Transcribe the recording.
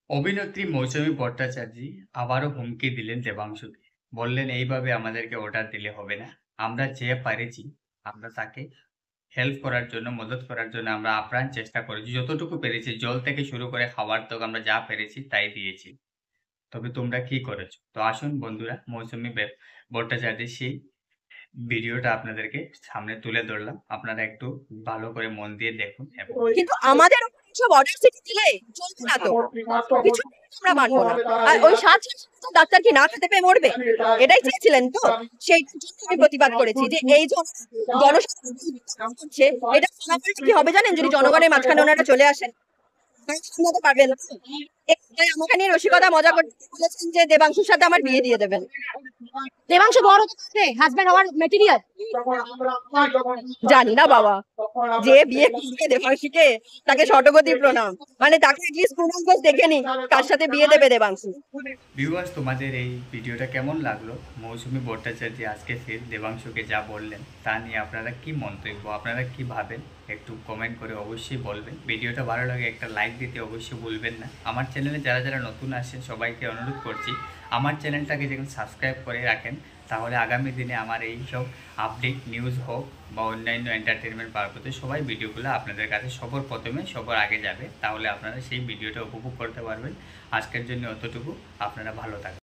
অভিনেত্রী মৌসুমী ভট্টাচার্য আবারও হুমকি দিলেন দেবাংশুকে। বললেন, "এইভাবে আমাদেরকে অর্ডার দিলে হবে না। আমরা যে পেরেছি, আমরা তাকে হেল্প করার জন্য, মদদ করার জন্য আমরা আপ্রাণ চেষ্টা করেছি। যতটুকু পেরেছি, জল থেকে শুরু করে খাবার তক আমরা যা পেরেছি তাই দিয়েছি। তবে তোমরা কি করেছ?" তো আসুন বন্ধুরা, মৌসুমী ভট্টাচার্যের সেই ভিডিওটা আপনাদেরকে সামনে তুলে ধরলাম। আপনারা একটু ভালো করে মন দিয়ে দেখুন এবং কিন্তু আমাদের উপর এসব অর্ডার সিটি দিলে চলবে না তো। কিছু আমরা মানবো না। আর ওই ৭ ডাক্তার কি না খেতে পেয়ে মরবে? এটাই চেয়েছিলেন তো? সেইটার জন্য আমি প্রতিবাদ করেছি যে এই যে জনসাধারণ করছে, এটা ফলাফলটা কি হবে জানেন? যদি জনগণের মাঝখানে ওনারা চলে আসেন? সামলাতে পারবেন না। তাই আমাকে নিয়ে রসিকতা মজা করতে বলেছেন যে দেবাংশুর সাথে আমার বিয়ে দিয়ে দেবেন। দেবাংশু বড় তো আছে হাজবেন্ড হওয়ার মেটেরিয়াল। জানি না বাবা, যে বিয়ে করবে দেবাংশুকে তাকে শতকোটি প্রণাম। মানে তাকে এটলিস্ট প্রণাম করে দেখে নি কার সাথে বিয়ে দেবে দেবাংশু। ভিউয়ার্স, তোমাদের এই ভিডিওটা কেমন লাগলো? মৌসুমী ভট্টাচার্য আজকে ফের দেবাংশুকে যা বললেন তা নিয়ে আপনারা কি মন্তব্য, আপনারা কি ভাবেন একটু কমেন্ট করে অবশ্যই বলবেন। ভিডিওটা ভালো লাগে একটা লাইক দিতে অবশ্যই ভুলবেন না। আমার চ্যানেলে যারা যারা নতুন আসেন সবাইকে অনুরোধ করছি আমার চ্যানেলটাকে যখন সাবস্ক্রাইব করে রাখেন তাহলে আগামী দিনে আমার এই সব আপডেট নিউজ হোক বা অন্যান্য এন্টারটেনমেন্ট পারপথে সবাই ভিডিওগুলো আপনাদের কাছে সবার প্রথমে সবার আগে যাবে। তাহলে আপনারা সেই ভিডিওটা উপভোগ করতে পারবেন। আজকের জন্য অতটুকু। আপনারা ভালো থাকবেন।